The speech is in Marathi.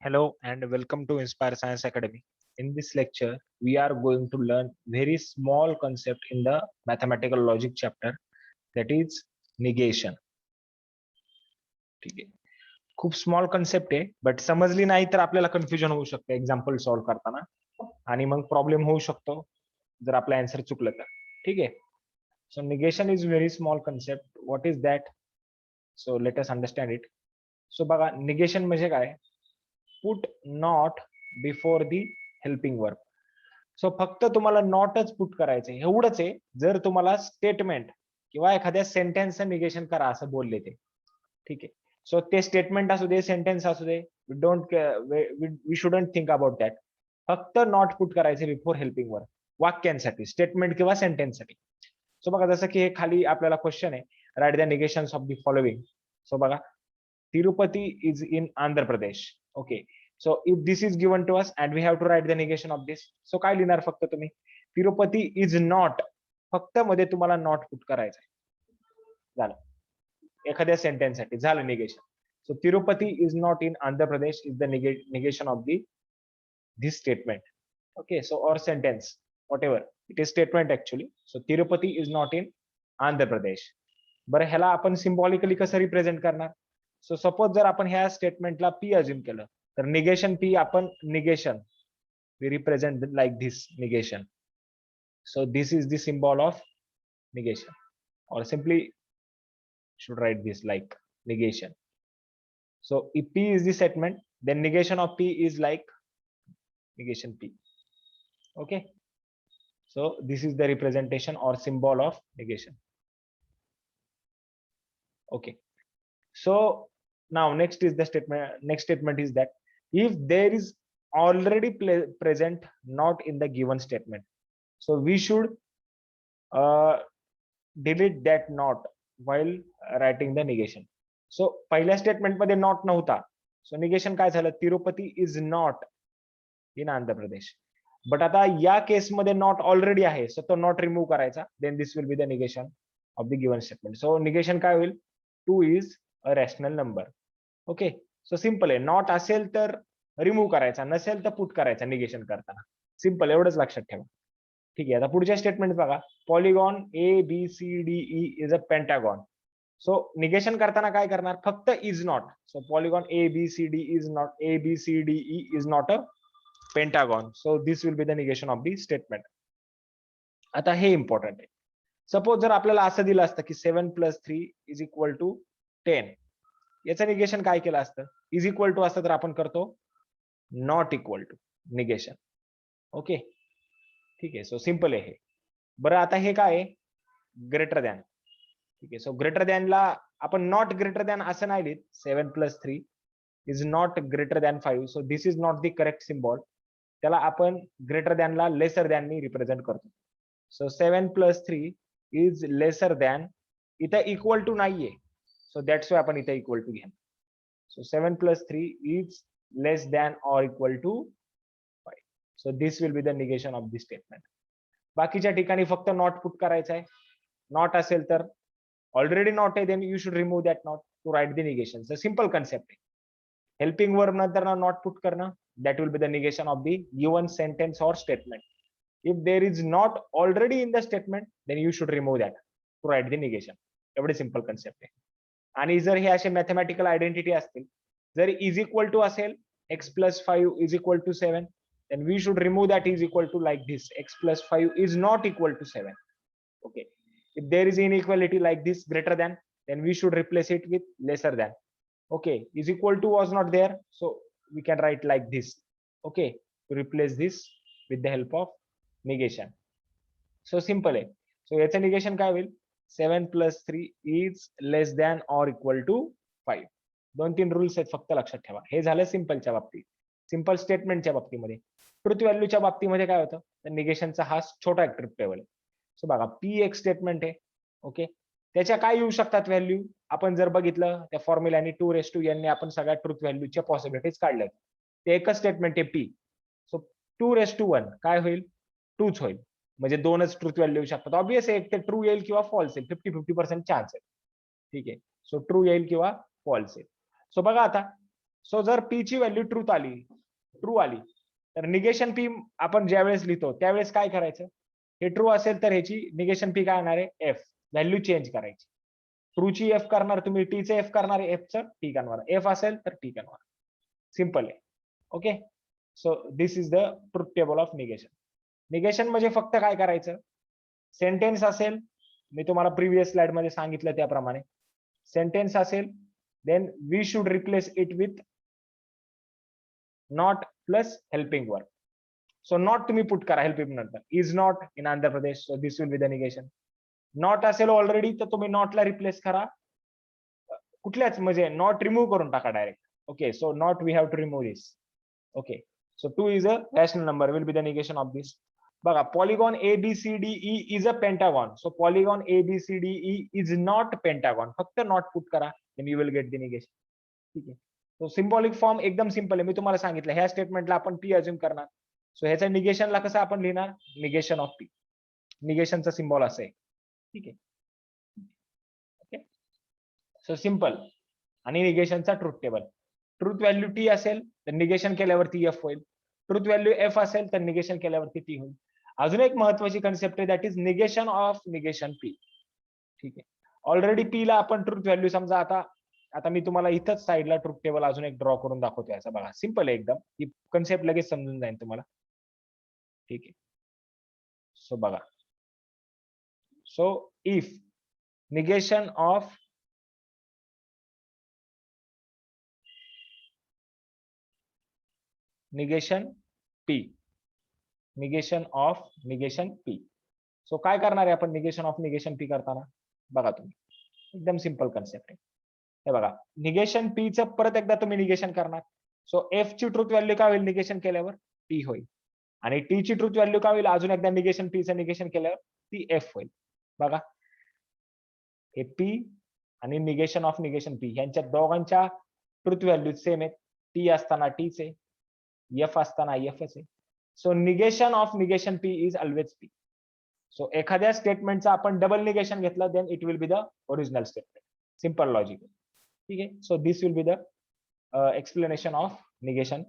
Hello and welcome to Inspire Science Academy. In this lecture, we are going to learn very small concept in the mathematical logic chapter, that is negation. ठीक आहे. खूप स्मॉल कन्सेप्ट आहे, बट समजली नाही तर आपल्याला कन्फ्युजन होऊ शकतं एक्झाम्पल सॉल्व्ह करताना आणि मग प्रॉब्लेम होऊ शकतो जर आपलं आन्सर चुकलं तर. ठीक आहे. So negation is very small concept. What is that? So let us understand it. So बघा, निगेशन म्हणजे काय? Put not before the helping verb. So फक्त तुम्हाला नॉटच पुट करायचंय, एवढंच आहे. जर तुम्हाला स्टेटमेंट किंवा एखाद्या सेंटेन्सचं निगेशन करा असं बोलले ते, ठीक आहे. सो ते स्टेटमेंट असू दे, सेंटेन्स असू दे, we shouldn't think about that. फक्त नॉट पुट करायचे बिफोर हेल्पिंग वर्ब वाक्यांसाठी, स्टेटमेंट किंवा सेंटेन्ससाठी. सो बघा, जसं की हे खाली आपल्याला क्वेश्चन आहे, write the negations of the following. So बघा, Tirupati is in Andhra Pradesh. Okay. So if this is given to us and we have to write the negation of this, so काय लिहिणार? फक्त तुम्ही तिरुपती इज नॉट, फक्त मध्ये तुम्हाला नॉट पुट करायचं आहे. झालं. एखाद्या सेंटेन्स साठी झालं negation. So Tirupati is not in Andhra Pradesh is the negation of this statement. Okay, so or sentence, whatever it is, statement actually. So Tirupati is not in Andhra Pradesh. बरं, ह्याला आपण सिम्बॉलिकली कसं रिप्रेझेंट करणार? सो सपोज जर आपण ह्या स्टेटमेंटला पी अज्युम केलं तर निगेशन पी, आपण negation we represent like this negation. So this is the symbol of negation, or simply should write this like negation. So if p is the statement, then negation of p is like negation p. Okay, so this is the representation or symbol of negation. Okay, so now next is the statement. Next statement is that if there is already present not in the given statement, so we should delete that not while writing the negation. So पहिल्या स्टेटमेंट मध्ये नॉट नव्हता, सो निगेशन काय झालं? Tirupati is not in Andhra Pradesh. But आता या केसमध्ये नॉट ऑलरेडी आहे, सो तो नॉट रिमूव्ह करायचा. Then this will be the negation of the given statement. So negation काय होईल? 2 is a rational number. Okay, so simple आहे. नॉट असेल तर रिमूव्ह करायचा, नसेल तर पुट करायचा निगेशन करताना. सिम्पल, एवढंच लक्षात ठेवा. ठीक आहे. आता पुढच्या स्टेटमेंट बघा, polygon A B C D E is a pentagon. So negation करताना काय करणार? फक्त is not. So polygon A B C D is not, A B C D E is not a pentagon. So this will be the negation of the statement. आता हे इम्पॉर्टंट आहे. सपोज जर आपल्याला असं दिलं असतं की 7 + 3 इज इक्वल टू 10, याचं निगेशन काय केलं असतं? इज इक्वल टू असतं तर आपण करतो not equal to negation. Okay, ठीक आहे. सो सिम्पल आहे हे. बरं, आता हे काय आहे? Greater than. ठीक आहे. सो ग्रेटर दॅनला आपण नॉट ग्रेटर दॅन असं नाही लिहित. 7 + 3 is not greater than 5. So this is not the correct symbol. त्याला आपण ग्रेटर दॅनला लेसर दॅननी रिप्रेझेंट करतो. So 7 + 3 is lesser than. इथं इक्वल टू नाहीये, सो दॅट्स वाय आपण इथं इक्वल टू घेणार. So 7 + 3 is less than or equal to 5. So this will be the negation of this statement. बाकीच्या ठिकाणी फक्त नॉट पुट करायचा आहे. नॉट असेल तर ऑलरेडी नॉट आहे, then you should remove that not to write the negation. Simple concept आहे. हेल्पिंग वर्ब नंतर नॉट पुट करणं, that will be the negation of the given sentence or statement. If there is not already in the statement, then you should remove that to write the negation. एवढे सिंपल कन्सेप्ट आहे. आणि जर हे असे मॅथमॅटिकल आयडेंटिटी असतील, जर इज इक्वल टू असेल x + 5 is equal to 7, then we should remove that is equal to like this, x + 5 is not equal to 7. Okay, if there is inequality like this greater than, then we should replace it with lesser than. Okay, is equal to was not there, so we can write like this. Okay, to replace this with the help of negation. So simple आहे. So याचं निगेशन काय होईल? 7 + 3 is less than or equal to 5. 2-3 rules आहेत, फक्त लक्षात ठेवा. हे झालं सिम्पलच्या बाबतीत. सिम्पल स्टेटमेंटच्या बाबतीमध्ये. ट्रुथ व्हॅल्यूच्या बाबतीमध्ये काय होतं? तर निगेशनचा हा छोटा ट्रुथ टेबल आहे. सो बघा, पी एक स्टेटमेंट आहे. ओके, त्याच्या काय येऊ शकतात व्हॅल्यू? आपण जर बघितलं त्या फॉर्म्युलाने 2n ने आपण सगळ्या ट्रुथ व्हॅल्यूच्या पॉसिबिलिटीज काढल्या. ते एकच स्टेटमेंट आहे पी. सो 2 काय होईल? 2च होईल. म्हणजे 2च ट्रुथ व्हॅल्यू येऊ शकतात. ऑब्विस आहे, एक ते ट्रू येईल किंवा फॉल्स येईल. 50-50% चान्स आहे. ठीक आहे. सो ट्रू येईल किंवा फॉल्स येईल. सो बघा आता, सो जर पी ची व्हॅल्यू ट्रू आली तर निगेशन पी आपण ज्यावेळेस लिहितो त्यावेळेस काय करायचं, हे ट्रू असेल तर ह्याची निगेशन पी काय येणार आहे, एफ, व्हॅल्यू चेंज करायची. ट्रूची एफ करणार तुम्ही, टीचे एफ करणार, एफचं टी करणार, एफ असेल तर टी करणार. सिंपल आहे. Okay, so this is the truth table of negation. Negation म्हणजे फक्त काय करायचं, सेंटेन्स असेल, मी तुम्हाला प्रिव्हियस स्लाइड मध्ये सांगितलं त्याप्रमाणे, सेंटेन्स असेल then we should replace it with not plus helping verb. So not तुम्ही पुट करा हेल्पिंग नंतर, is not in Andhra Pradesh, so this will be the negation. Not असेल ऑलरेडी तर तुम्ही नॉटला रिप्लेस करा कुठल्याच, म्हणजे नॉट रिमूव्ह करून टाका direct. Okay, so not we have to remove this. Okay, so 2 is a rational number, will be the negation of this. बघा, polygon ABCDE is a pentagon, so polygon ABCDE is not pentagon, फक्त नॉट पुट करा, then you will get the negation. ठीक आहे, सो सिम्बॉलिक फॉर्म एकदम सिंपल आहे, मी तुम्हाला सांगितलं ह्या स्टेटमेंटला आपण पी अज्युम करणार. सो ह्याच्या निगेशनला कसं आपण लिहिणार, निगेशन ऑफ पी, निगेशनचा सिम्बॉल असं आहे. ठीक आहे, ओके, सो सिंपल. आणि निगेशनचा truth table, truth value T असेल तर निगेशन केल्यावरती एफ होईल, ट्रुथ व्हॅल्यू एफ असेल तर निगेशन केल्यावरती टी होईल. अजून एक महत्वाची कन्सेप्ट आहे, that is negation of negation P. ठीक आहे, ऑलरेडी पी ला आपण ट्रुथ व्हॅल्यू समजा, आता मी तुम्हाला इथंच साईडला ट्रुथ टेबल अजून एक ड्रॉ करून दाखवतोय. असं बघा, सिंपल आहे एकदम, ही कन्सेप्ट लगेच समजून जाईल तुम्हाला. ठीक आहे, सो बघा, so if negation of negation P, negation of negation P. So काय करणार आहे आपण निगेशन ऑफ निगेशन पी करताना, बघा तुम्ही, एकदम सिंपल कन्सेप्ट आहे. हे बघा, निगेशन पी चं परत एकदा तुम्ही निगेशन करणार. सो एफ ची ट्रुथ व्हॅल्यू काय होईल निगेशन केल्यावर, टी होईल. आणि टी ची ट्रुथ व्हॅल्यू काय होईल, अजून एकदा निगेशन पी चं निगेशन केल्यावर ती एफ होईल. बघा, हे पी आणि निगेशन ऑफ निगेशन पी यांच्या दोघांच्या ट्रुथ व्हॅल्यू सेम आहेत. टी असताना टीच आहे, एफ असताना एफच आहे. So negation of negation P is always P. So एखाद्या स्टेटमेंटचं आपण डबल निगेशन घेतलं then it will be the original statement. Simple logic. ठीक आहे, so this will be the explanation of negation